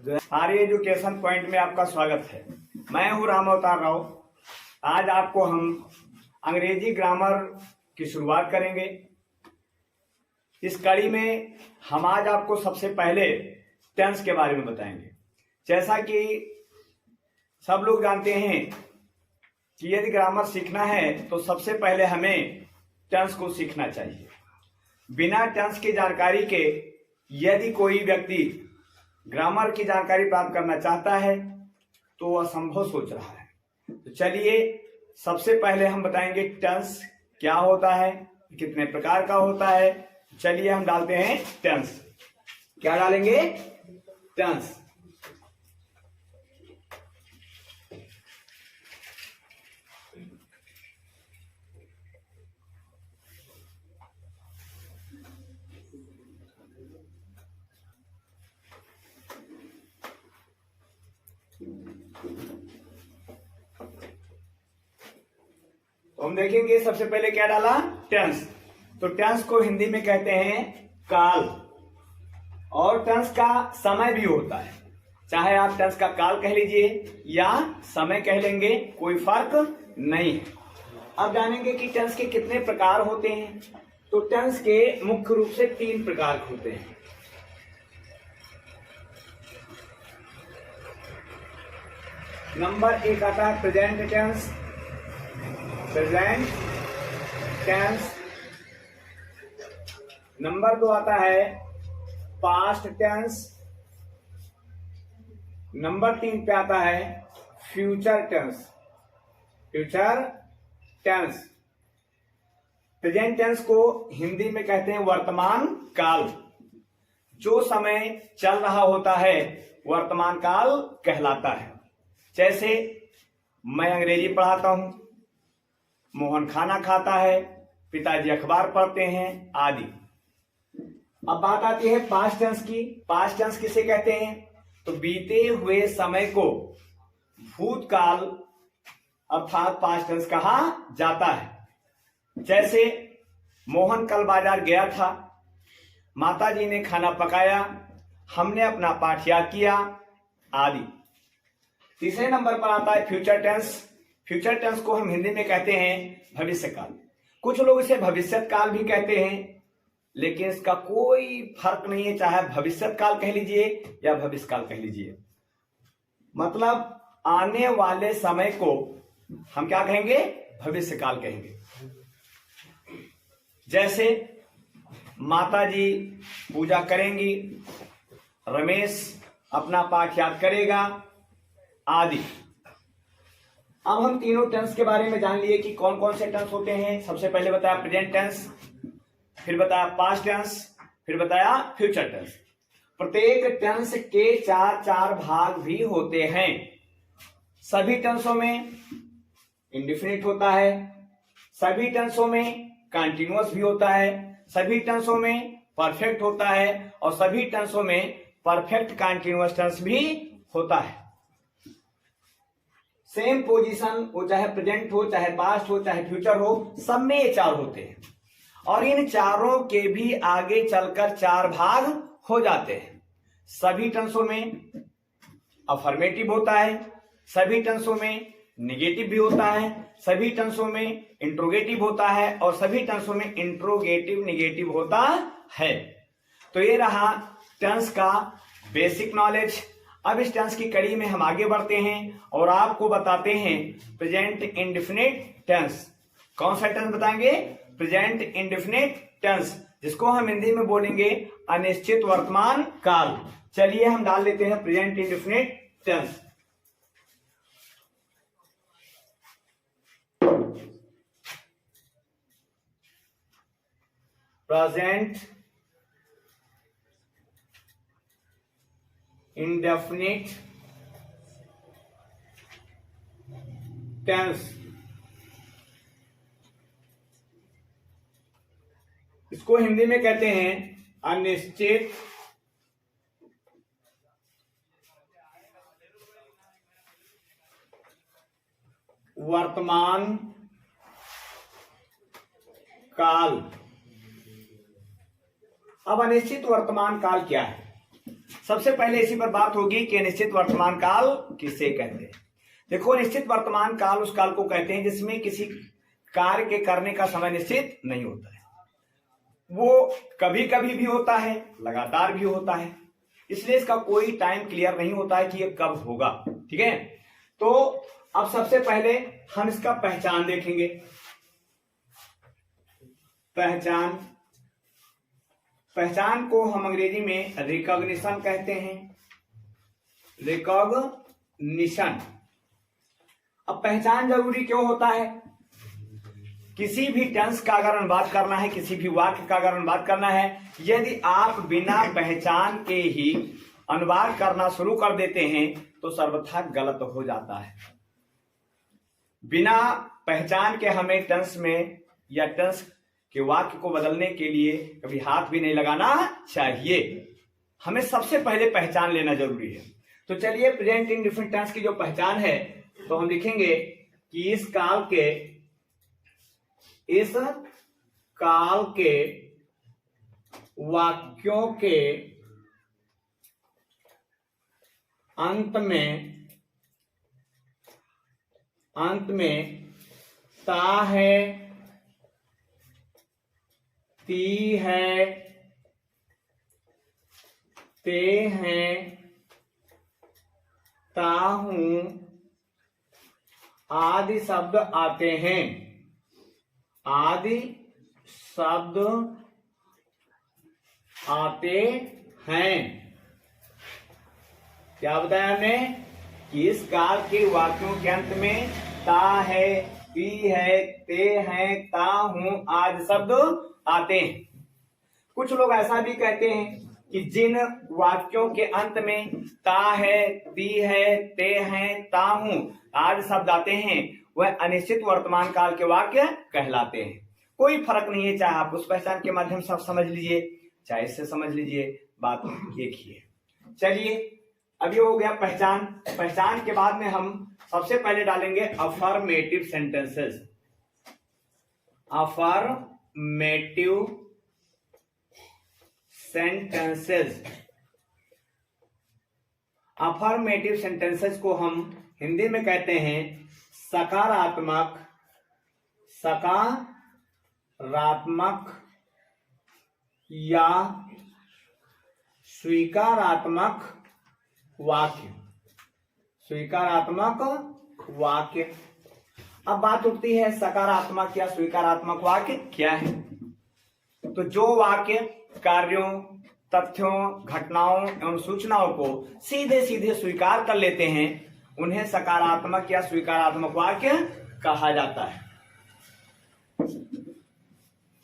हमारे education point में आपका स्वागत है। मैं हूँ राम अवतार राव। आज आपको हम अंग्रेजी ग्रामर की शुरुआत करेंगे। इस कड़ी में हम आज आपको सबसे पहले टेंस के बारे में बताएंगे। जैसा कि सब लोग जानते हैं कि यदि ग्रामर सीखना है तो सबसे पहले हमें टेंस को सीखना चाहिए। बिना टेंस की जानकारी के यदि कोई व्यक्ति ग्रामर की जानकारी प्राप्त करना चाहता है तो वह असंभव सोच रहा है। तो चलिए सबसे पहले हम बताएंगे टेंस क्या होता है, कितने प्रकार का होता है। चलिए हम डालते हैं टेंस। क्या डालेंगे? टेंस। तो हम देखेंगे सबसे पहले क्या डाला? टेंस। तो टेंस को हिंदी में कहते हैं काल, और टेंस का समय भी होता है। चाहे आप टेंस का काल कह लीजिए या समय कह लेंगे, कोई फर्क नहीं है। अब जानेंगे कि टेंस के कितने प्रकार होते हैं। तो टेंस के मुख्य रूप से 3 प्रकार होते हैं। नंबर 1 आता है present tense. Present tense. Number 2 आता है पास्ट टेंस। नंबर 3 पे आता है future tense. Future tense. Present tense को हिंदी में कहते हैं वर्तमान काल। जो समय चल रहा होता है वर्तमान काल कहलाता है। जैसे मैं अंग्रेजी पढ़ाता हूं, मोहन खाना खाता है, पिताजी अखबार पढ़ते हैं आदि। अब बात आती है पास्ट टेंस की। पास्ट टेंस किसे कहते हैं? तो बीते हुए समय को भूतकाल अर्थात पास्ट टेंस कहा जाता है। जैसे मोहन कल बाजार गया था, माताजी ने खाना पकाया, हमने अपना पाठ याद किया आदि। तीसरे नंबर पर आता है फ्यूचर टेंस। फ्यूचर टेंस को हम हिंदी में कहते हैं भविष्य काल। कुछ लोग इसे भविष्यत काल भी कहते हैं, लेकिन इसका कोई फर्क नहीं है। चाहे भविष्यत काल कह लीजिए या भविष्य काल कह लीजिए, मतलब आने वाले समय को हम क्या कहेंगे? भविष्य काल कहेंगे। जैसे माताजी पूजा करेंगी, रमेश अपना पाठ याद करेगा आदि। अब हम तीनों टेंस के बारे में जान लिए कि कौन कौन से टेंस होते हैं। सबसे पहले बताया प्रेजेंट टेंस, फिर बताया पास्ट टेंस, फिर बताया फ्यूचर टेंस। प्रत्येक टेंस के 4 भाग भी होते हैं। सभी टेंसों में इंडेफिनिट होता है, सभी टेंसों में कंटीन्यूअस भी होता है, सभी टेंसों में परफेक्ट होता है, और सभी टेंसों में परफेक्ट कंटीन्यूअस टेंस भी होता है। सेम पोजीशन, वो चाहे प्रेजेंट हो, चाहे पास्ट हो, चाहे फ्यूचर हो, सब में ये 4 होते हैं। और इन चारों के भी आगे चलकर 4 भाग हो जाते हैं। सभी टेंसों में अफर्मेटिव होता है, सभी टेंसों में निगेटिव भी होता है, सभी टेंसों में इंट्रोगेटिव होता है, और सभी टेंसों में इंट्रोगेटिव निगेटिव होता है। तो ये रहा टेंस का बेसिक नॉलेज। अब इस टेंस की कड़ी में हम आगे बढ़ते हैं और आपको बताते हैं प्रेजेंट इंडेफिनिट टेंस। कौन सा टेंस बताएंगे? प्रेजेंट इंडेफिनिट टेंस, जिसको हम हिंदी में बोलेंगे अनिश्चित वर्तमान काल। चलिए हम डाल लेते हैं present indefinite tense. Present indefinite tense. इसको हिंदी में कहते हैं अनिश्चित वर्तमान काल। अब अनिश्चित वर्तमान काल क्या है? सबसे पहले इसी पर बात होगी कि निश्चित वर्तमान काल किसे कहते हैं। देखो, निश्चित वर्तमान काल उस काल को कहते हैं जिसमें किसी कार्य के करने का समय निश्चित नहीं होता है। वो कभी कभी भी होता है, लगातार भी होता है, इसलिए इसका कोई टाइम क्लियर नहीं होता है कि ये कब होगा। ठीक है, तो अब सबसे पहले हम इसका पहचान देखेंगे। पहचान को हम अंग्रेजी में रिकॉग्निशन कहते हैं, रिकॉग्निशन। अब पहचान जरूरी क्यों होता है? किसी भी टेंस का अगर अनुवाद करना है, किसी भी वाक्य का अगर अनुवाद करना है, यदि आप बिना पहचान के ही अनुवाद करना शुरू कर देते हैं तो सर्वथा गलत हो जाता है। बिना पहचान के हमें टेंस में या टेंस के वाक्य को बदलने के लिए कभी हाथ भी नहीं लगाना चाहिए। हमें सबसे पहले पहचान लेना जरूरी है। तो चलिए, प्रेजेंट इंडिफरेंट टेंस की जो पहचान है तो हम लिखेंगे कि इस काल के वाक्यों के अंत में ता है, ती है, ते हैं, ता हूं आदि शब्द आते हैं। आदि शब्द आते हैं। क्या बताया हमने कि इस काल के वाक्यों के अंत में ता है, ती है, ते हैं, ता हूं आदि शब्द आते हैं। कुछ लोग ऐसा भी कहते हैं कि जिन वाक्यों के अंत में ता है, ती है, ते हैं, ता हूं आदि शब्द आते हैं वह अनिश्चित वर्तमान काल के वाक्य कहलाते हैं। कोई फर्क नहीं है, चाहे आप उस पहचान के माध्यम से समझ लीजिए, चाहे इससे समझ लीजिए, बात एक ही है। चलिए, अब ये हो गया पहचान। पहचान के बाद में हम सबसे पहले डालेंगे affirmative sentences. Affirmative sentences. Affirmative sentences को हम हिंदी में कहते हैं सकारात्मक या स्वीकारात्मक वाक्य। स्वीकारात्मक वाक्य। अब बात उठती है सकारात्मक या स्वीकारात्मक वाक्य क्या है। तो जो वाक्य कार्यों, तथ्यों, घटनाओं एवं सूचनाओं को सीधे सीधे स्वीकार कर लेते हैं उन्हें सकारात्मक या स्वीकारात्मक वाक्य कहा जाता है।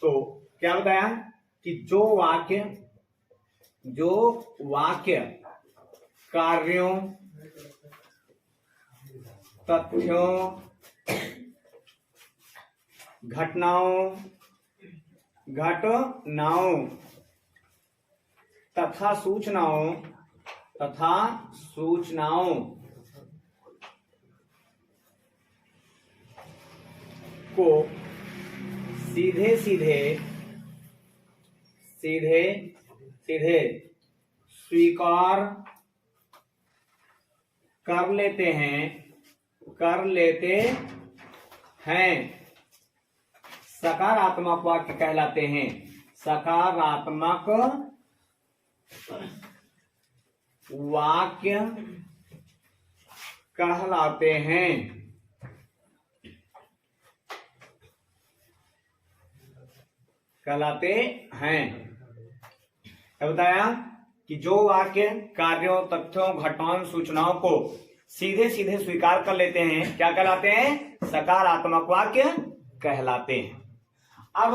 तो क्या बताया कि जो वाक्य कार्यों, तथ्यों, घटनाओं तथा सूचनाओं को सीधे स्वीकार कर लेते हैं सकारात्मक वाक्य कहलाते हैं। सकारात्मक वाक्य कहलाते हैं। क्या बताया कि जो वाक्य कार्यों, तथ्यों, घटनाओं, सूचनाओं को सीधे सीधे स्वीकार कर लेते हैं क्या कहलाते हैं? सकारात्मक वाक्य कहलाते हैं। अब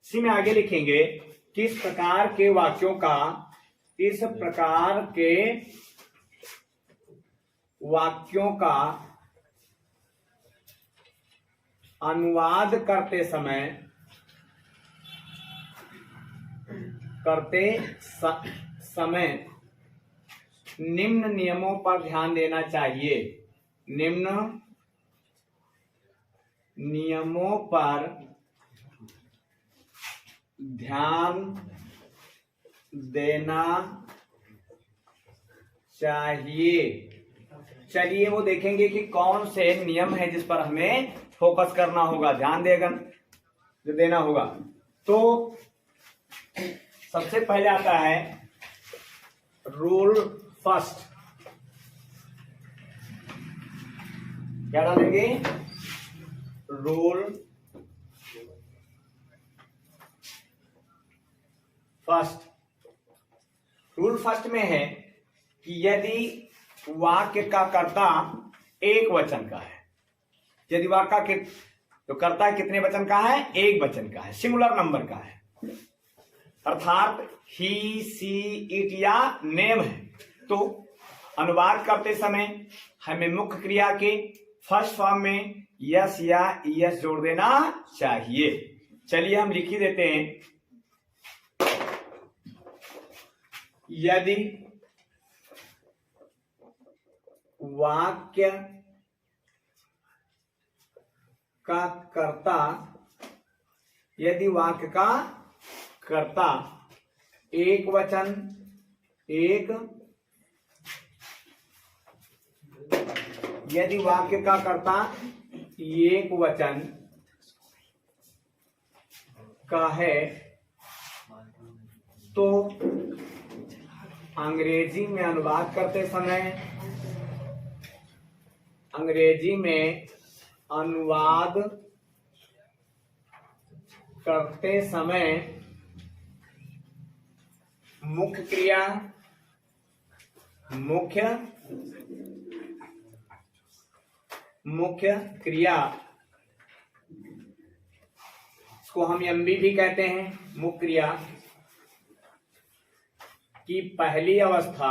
इसी में आगे लिखेंगे किस प्रकार के वाक्यों का अनुवाद करते समय निम्न नियमों पर ध्यान देना चाहिए। निम्न नियमों पर ध्यान देना चाहिए। चलिए वो देखेंगे कि कौन से नियम है जिस पर हमें फोकस करना होगा, ध्यान देना होगा। तो सबसे पहले आता है रूल फर्स्ट। क्या डालेंगे? Rule first. रूल फर्स्ट में है कि यदि वाक्य का कर्ता एक वचन का है, यदि वाक्य के तो कर्ता कितने वचन का है? एक वचन का है, सिंगुलर नंबर का है, अर्थात ही, सी, इट या नेम है, तो अनुवाद करते समय हमें मुख्य क्रिया के फर्स्ट फॉर्म में यस या ईएस जोड़ देना चाहिए। चलिए हम लिख ही देते हैं, यदि वाक्य का कर्ता, यदि वाक्य का कर्ता एक वचन, यदि वाक्य का कर्ता एक वचन का है तो अंग्रेजी में अनुवाद करते समय, अंग्रेजी में अनुवाद करते समय मुख्य क्रिया, मुख्य क्रिया, इसको हम एमबी भी कहते हैं, मुख्य क्रिया की पहली अवस्था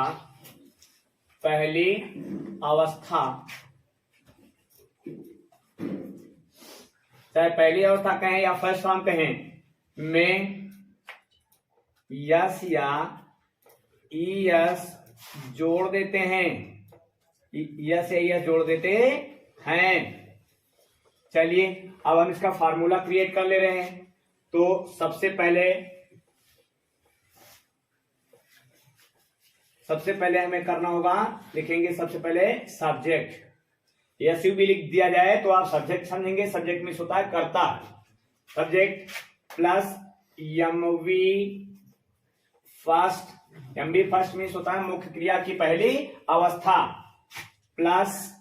चाहे पहली अवस्था कहें या फर्स्ट फॉर्म कहें, में यस या ईएस जोड़ देते हैं, यस या ईएस जोड़ देते हैं। चलिए अब हम इसका फार्मूला क्रिएट कर ले रहे हैं। तो सबसे पहले हमें करना होगा, लिखेंगे सबसे पहले सब्जेक्ट, एसयू भी लिख दिया जाए तो आप सब्जेक्ट समझेंगे। सब्जेक्ट में होता है कर्ता, subject plus MV first, MV first में होता है मुख्य क्रिया की पहली अवस्था, प्लस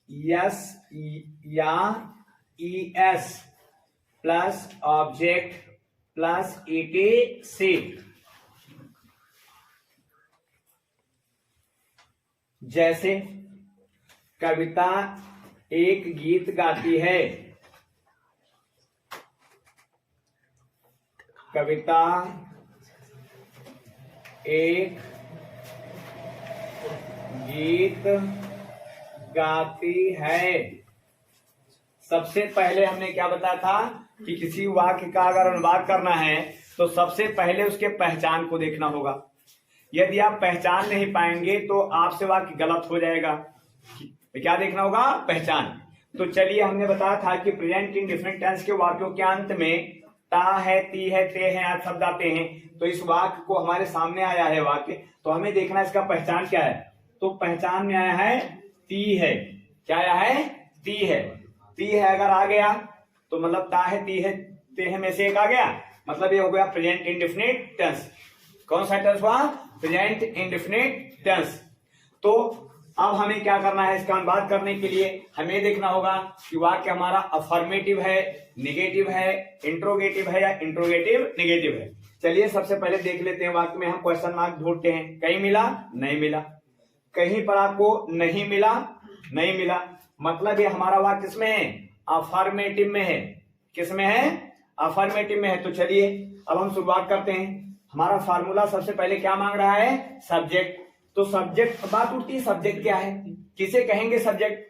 यस या ES plus object plus etc. जैसे कविता एक गीत गाती है, कविता एक गीत गाती है। सबसे पहले हमने क्या बताया था कि किसी वाक्य का अगर अनुवाद करना है तो सबसे पहले उसके पहचान को देखना होगा। यदि आप पहचान नहीं पाएंगे तो आपसे वाक्य गलत हो जाएगा। क्या देखना होगा? पहचान। तो चलिए हमने बताया था कि प्रेजेंट इंडेफिनिट टेंस के वाक्यों के अंत में ता है, ती है, ते हैं आदि शब्द आते हैं। तो इस वाक्य को हमारे सामने आया है वाक्य, तो हमें देखना है इसका पहचान क्या है। तो पहचान में आया है ती है। क्या आया है? ती है। ती है अगर आ गया तो मतलब ता है, ती है, ते है में से एक आ गया, मतलब ये हो गया प्रेजेंट इंडेफिनिट टेंस। कौन सा टेंस हुआ? Present indefinite tense. तो अब हमें क्या करना है, इसका अनुवाद करने के लिए हमें देखना होगा कि वाक्य हमारा अफर्मेटिव है, निगेटिव है, इंट्रोगेटिव है या इंट्रोगेटिव निगेटिव है। चलिए सबसे पहले देख लेते हैं वाक्य में हम क्वेश्चन मार्क ढूंढते हैं। कहीं मिला? नहीं मिला। कहीं पर आपको नहीं मिला, नहीं मिला, मतलब ये हमारा वाक्य किसमें है? अफर्मेटिव में है। किसमें है? अफर्मेटिव में है। तो चलिए अब हम शुरुआत करते हैं। हमारा फार्मूला सबसे पहले क्या मांग रहा है? सब्जेक्ट। तो सब्जेक्ट, बात उठती है सब्जेक्ट क्या है, किसे कहेंगे सब्जेक्ट?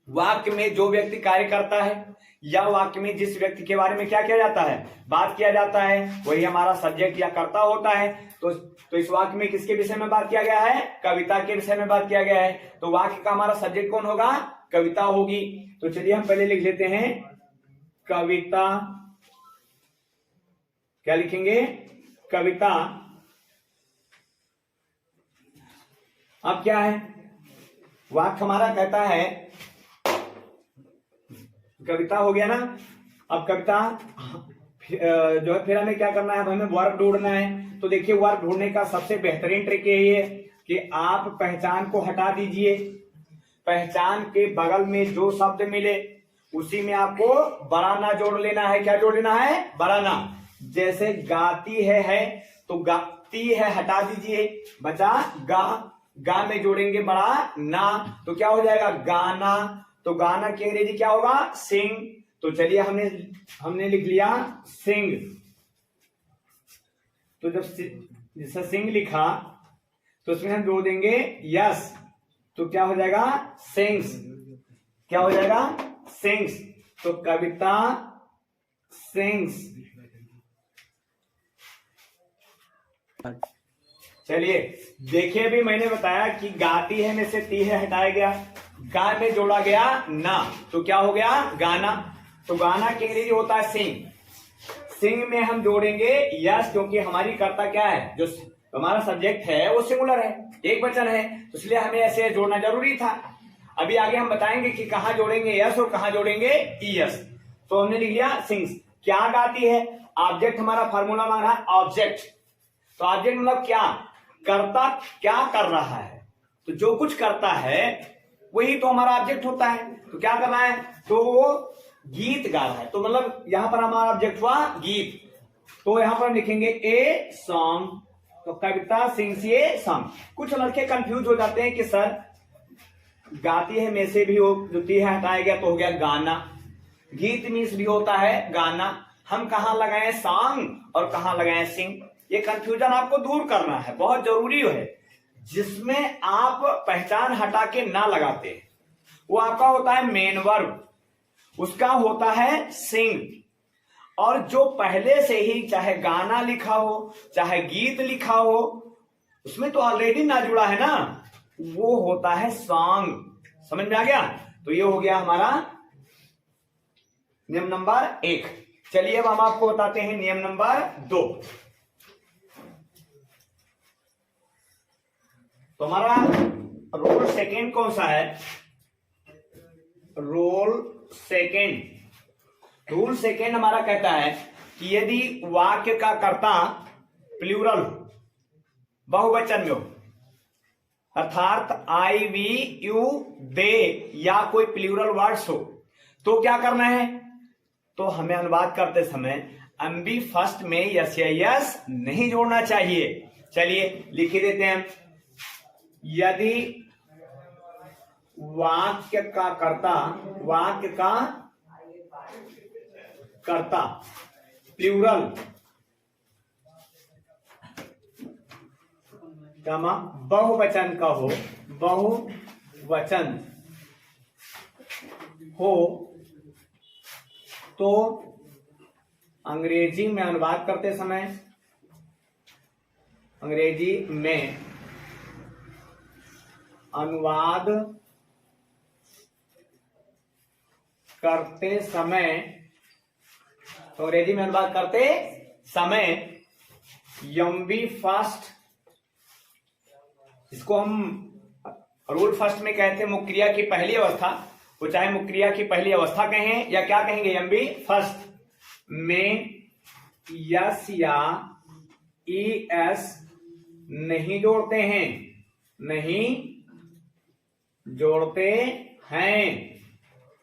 वाक्य में जो व्यक्ति कार्य करता है या वाक्य में जिस व्यक्ति के बारे में क्या किया जाता है, बात किया जाता है, वही हमारा सब्जेक्ट या कर्ता होता है। तो इस वाक्य में किसके विषय में बात किया गया है? कविता के विषय में बात किया गया है। तो वाक्य का हमारा सब्जेक्ट कौन होगा? कविता होगी। तो चलिए हम पहले लिख लेते हैं कविता। क्या लिखेंगे? कविता अब क्या है, वाक्य हमारा कहता है, कविता हो गया ना। अब कविता जो है फिर हमें क्या करना है, अब हमें वर्ब ढूंढना है। तो देखिए वर्ब ढूंढने का सबसे बेहतरीन ट्रिक यही है कि आप पहचान को हटा दीजिए, पहचान के बगल में जो शब्द मिले उसी में आपको बड़ा ना जोड़ लेना है। क्या जोड़ लेना है, बड़ा ना। जैसे गाती है तो गाती है हटा दीजिए, बचा गा, गा में जोड़ेंगे बड़ा ना, तो क्या हो जाएगा गाना। तो गाना की अंग्रेजी क्या होगा, सिंग। तो चलिए हमने लिख लिया सिंग। तो जब जैसे सिंग लिखा तो उसमें हम जोड़ देंगे यस, तो क्या हो जाएगा सिंग्स। क्या हो जाएगा, सिंग्स। तो कविता सिंग्स। चलिए देखिए, भी मैंने बताया कि गाती है में से ती है हटाया गया, गा में जोड़ा गया ना, तो क्या हो गया गाना। तो गाना की अंग्रेजी होता है सिंग। सिंग में हम जोड़ेंगे यस, क्योंकि हमारी कर्ता क्या है, जो हमारा सब्जेक्ट है वो सिंगुलर है, एक वचन है, तो इसलिए हमें ऐसे जोड़ना जरूरी था। अभी आगे हम बताएंगे कि कहां जोड़ेंगे यस और कहां जोड़ेंगे यस। तो हमने लिख लिया सिंग्स। क्या गाती है, ऑब्जेक्ट हमारा फॉर्मूला मांग रहा है ऑब्जेक्ट। तो ऑब्जेक्ट मतलब क्या, कर्ता क्या कर रहा है, तो जो कुछ करता है वही तो हमारा ऑब्जेक्ट होता है। तो क्या कर रहा है, तो वो गीत गा रहा है, तो मतलब यहां पर हमारा ऑब्जेक्ट हुआ गीत। तो यहां पर लिखेंगे ए सॉन्ग, तो कविता सिंग्स ए सॉन्ग। कुछ लड़के कंफ्यूज हो जाते हैं कि सर गाती है में से भी हो, जो ती है हटाया गया तो हो गया गाना, गीत मीन्स भी होता है गाना, हम कहां लगाए सॉन्ग और कहां लगाए सिंग। ये कंफ्यूजन आपको दूर करना है, बहुत जरूरी है। जिसमें आप पहचान हटा के ना लगाते वो आपका होता है मेन वर्ब, उसका होता है सिंग। और जो पहले से ही चाहे गाना लिखा हो चाहे गीत लिखा हो, उसमें तो ऑलरेडी ना जुड़ा है ना, वो होता है सॉन्ग। समझ में आ गया। तो ये हो गया हमारा नियम नंबर 1। चलिए अब हम आपको बताते हैं नियम नंबर 2। तो हमारा रोल सेकेंड कौन सा है, रोल सेकेंड। रूल सेकेंड हमारा कहता है कि यदि वाक्य का कर्ता प्लूरल बहुवचन में हो, अर्थात आई वी यू दे या कोई प्लूरल वर्ड्स हो, तो क्या करना है, तो हमें अनुवाद करते समय एमबी फर्स्ट में यस या यस नहीं जोड़ना चाहिए। चलिए लिख ही देते हैं। यदि वाक्य का कर्ता प्लूरल बहुवचन का हो, बहुवचन हो, तो अंग्रेजी में अनुवाद करते समय, अंग्रेजी में अनुवाद करते समय, तो अंग्रेजी में अनुवाद करते समय यम्बी फर्स्ट, इसको हम रूल फर्स्ट में कहते हैं मुख्य क्रिया की पहली अवस्था, वो चाहे मुख्य क्रिया की पहली अवस्था कहें या क्या कहेंगे, यम्बी फर्स्ट में यस या ई एस नहीं जोड़ते हैं, नहीं जोड़ते हैं।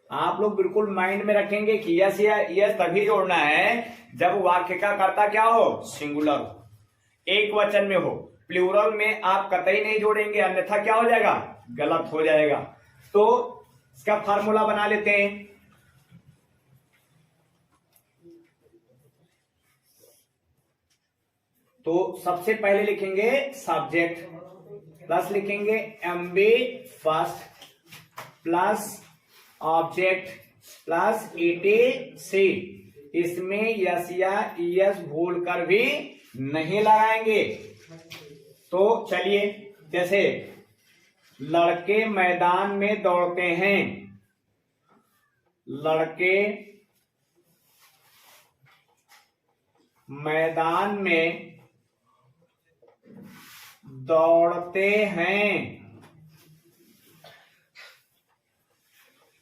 आप लोग बिल्कुल माइंड में रखेंगे कि यस या यस तभी जोड़ना है जब वाक्य का कर्ता क्या हो, सिंगुलर हो, एक वचन में हो। प्लूरल में आप कतई नहीं जोड़ेंगे, अन्यथा क्या हो जाएगा, गलत हो जाएगा। तो इसका फार्मूला बना लेते हैं। तो सबसे पहले लिखेंगे सब्जेक्ट प्लस लिखेंगे MB first plus object plus etc. इसमें यस या यस भूल कर भी नहीं लगाएंगे। तो चलिए, जैसे लड़के मैदान में दौड़ते हैं, लड़के मैदान में दौड़ते हैं,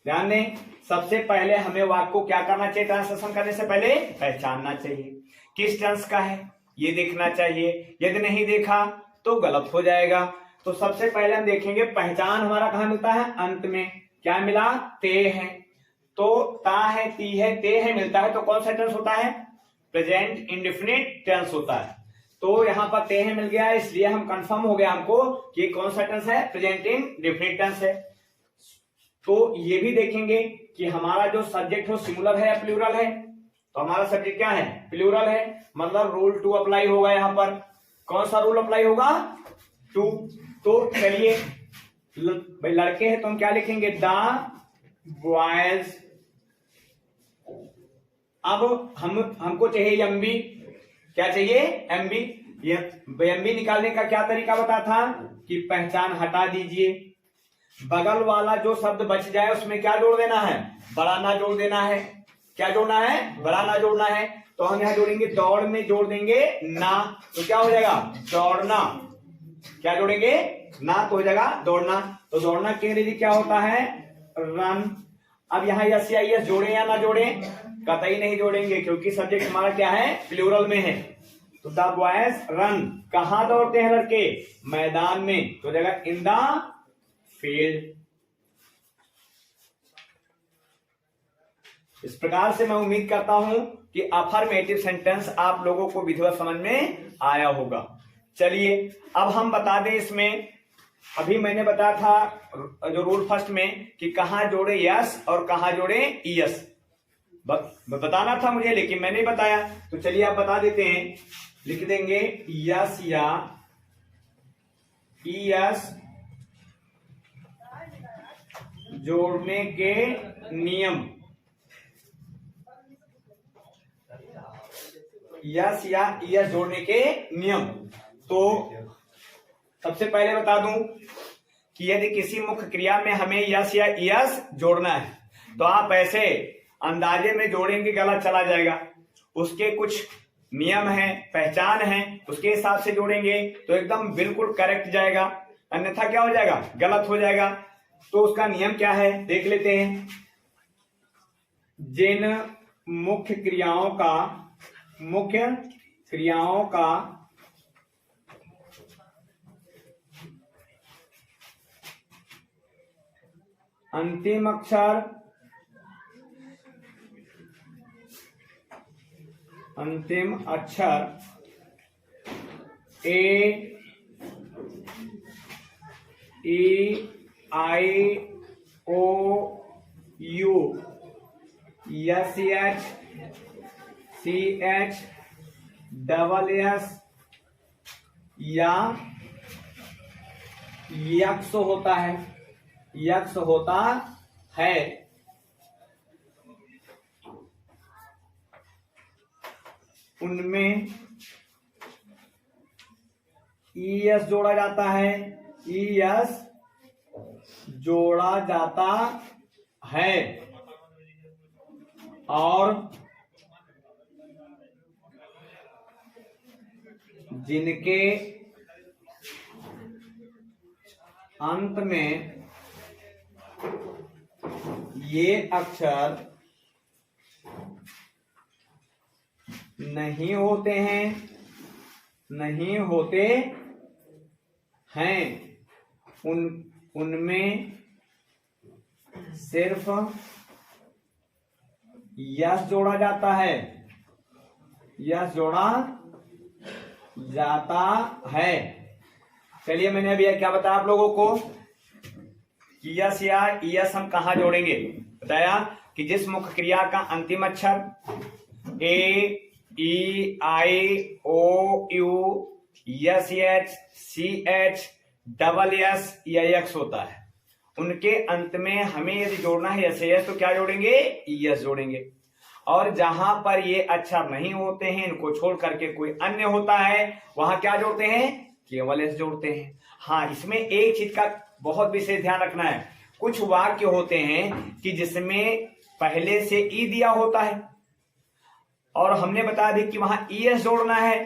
ध्यान दें, सबसे पहले हमें वाक्य को क्या करना चाहिए, ट्रांसलेशन करने से पहले पहचानना चाहिए किस टेंस का है, ये देखना चाहिए। यदि नहीं देखा तो गलत हो जाएगा। तो सबसे पहले हम देखेंगे पहचान हमारा कहां मिलता है, अंत में। क्या मिला, ते है, तो ता है, ती है, ते है मिलता है, तो कौन सा टेंस होता है, प्रेजेंट इंडेफिनिट टेंस होता है। तो यहां पर ते है मिल गया, इसलिए हम कंफर्म हो गया हमको कि कौन सा टेंस है, प्रेजेंट इंडेफिनिट टेंस है। तो ये भी देखेंगे कि हमारा जो सब्जेक्ट हो सिंगुलर है या प्लूरल है। तो हमारा सब्जेक्ट क्या है, प्लूरल है, मतलब रूल 2 अप्लाई होगा। यहां पर कौन सा रूल अप्लाई होगा, 2। तो चलिए भाई लड़के हैं तो हम क्या लिखेंगे, द बॉयज। अब हमको चाहिए एमबी, क्या चाहिए, एमबी। एमबी निकालने का क्या तरीका बता था कि पहचान हटा दीजिए, बगल वाला जो शब्द बच जाए उसमें क्या जोड़ देना है, बड़ा ना जोड़ देना है। क्या जोड़ना है, बड़ा ना जोड़ना है। तो हम यहां जोड़ेंगे, दौड़ में जोड़ देंगे ना, तो क्या हो जाएगा, दौड़ना। क्या जोड़ेंगे, ना, तो हो जाएगा दौड़ना। तो दौड़ना के अंग्रेजी क्या होता है, रन। अब यहाँ यस या यस जोड़े या ना जोड़े, कतई नहीं जोड़ेंगे क्योंकि सब्जेक्ट हमारा क्या है, प्लूरल में है। तो द बॉयज रन, कहां दौड़ते हैं लड़के, मैदान में, तो हो जाएगा इन द फील्ड। इस प्रकार से मैं उम्मीद करता हूं कि अफर्मेटिव सेंटेंस आप लोगों को विधिवत समझ में आया होगा। चलिए अब हम बता दें, इसमें अभी मैंने बताया था जो रूल फर्स्ट में कि कहां जोड़े यस और कहां जोड़े ईएस, बताना था मुझे लेकिन मैंने बताया। तो चलिए आप बता देते हैं, लिख देंगे यस या ईएस जोड़ने के नियम। यस या ईएस जोड़ने के नियम। तो सबसे पहले बता दूं कि यदि किसी मुख्य क्रिया में हमें यस या ईएस जोड़ना है तो आप ऐसे अंदाजे में जोड़ेंगे, गलत चला जाएगा। उसके कुछ नियम हैं, पहचान है, उसके हिसाब से जोड़ेंगे तो एकदम बिल्कुल करेक्ट जाएगा, अन्यथा क्या हो जाएगा, गलत हो जाएगा। तो उसका नियम क्या है देख लेते हैं। जिन मुख्य क्रियाओं का अंतिम अक्षर A, E, I, O, U, S, H, C, H, double S या यक्स होता है, उनमें ईएस जोड़ा जाता है, ईएस जोड़ा जाता है। और जिनके अंत में ये अक्षर नहीं होते हैं, उनमें सिर्फ यस जोड़ा जाता है, यस जोड़ा जाता है। चलिए मैंने अभी क्या बताया आप लोगों को कि यस या ईएस हम कहां जोड़ेंगे, बताया कि जिस मुख्य क्रिया का अंतिम अक्षर A, E, I, O, U, S, H, C, H, double S या एक्स होता है, उनके अंत में हमें यदि जोड़ना है एस एस तो क्या जोड़ेंगे, ईएस जोड़ेंगे। और जहां पर ये अक्षर नहीं होते हैं, इनको छोड़ करके कोई अन्य होता है, वहां क्या जोड़ते हैं, केवल एस जोड़ते हैं। हाँ, इसमें एक चीज का बहुत विशेष ध्यान रखना है, कुछ वाक्य होते हैं कि जिसमें पहले से ई दिया होता है और हमने बता दी कि वहां ईएस जोड़ना है,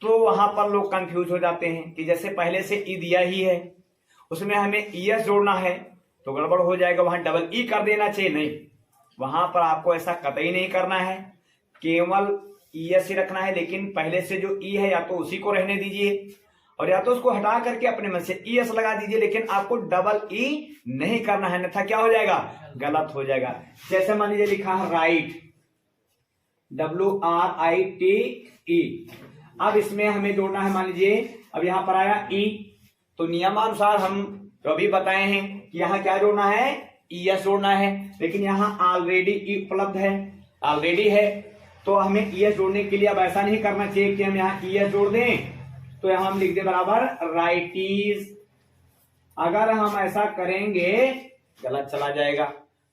तो वहां पर लोग कंफ्यूज हो जाते हैं कि जैसे पहले से ई दिया ही है, उसमें हमें ईएस जोड़ना है, तो गड़बड़ हो जाएगा, वहां डबल ई कर देना चाहिए, नहीं, वहां पर आपको ऐसा कतई नहीं करना है, केवल ईएस ही रखना है। लेकिन पहले से जो ई है या तो उसी को रहने दीजिए और या तो उसको हटा करके अपने मन से ईएस लगा दीजिए, लेकिन आपको डबल ई नहीं करना है, अन्यथा क्या हो जाएगा, गलत हो जाएगा। जैसे मान लीजिए लिखा है राइट, WRITE, अब इसमें हमें जोड़ना है, मान लीजिए अब यहां पर आया ई, तो नियमानुसार हम जो अभी बताए हैं कि यहां क्या जोड़ना है, ईएस जोड़ना है, लेकिन यहां ऑलरेडी ई उपलब्ध है, ऑलरेडी है, तो हमें ईएस जोड़ने के लिए अब ऐसा नहीं करना चाहिए कि हम यहाँ ईएस जोड़ दें, तो यहां हम लिख दें बराबर राइटीज। अगर हम ऐसा करेंगे गलत चला जाएगा,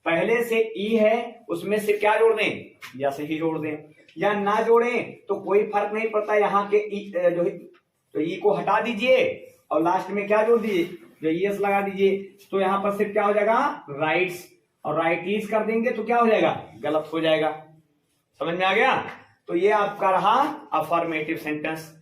पहले से ई है उसमें से क्या जोड़ दें, या से ही जोड़ दें, या ना जोड़ें तो कोई फर्क नहीं पड़ता, यहाँ के ई जो ई को हटा दीजिए और लास्ट में क्या जोड़ दीजिए, जो ईएस लगा दीजिए, तो यहां पर सिर्फ क्या हो जाएगा, राइट्स, और राइटीज कर देंगे तो क्या हो जाएगा, गलत हो जाएगा। समझ में आ गया? तो ये आपका रहा अफर्मेटिव सेंटेंस।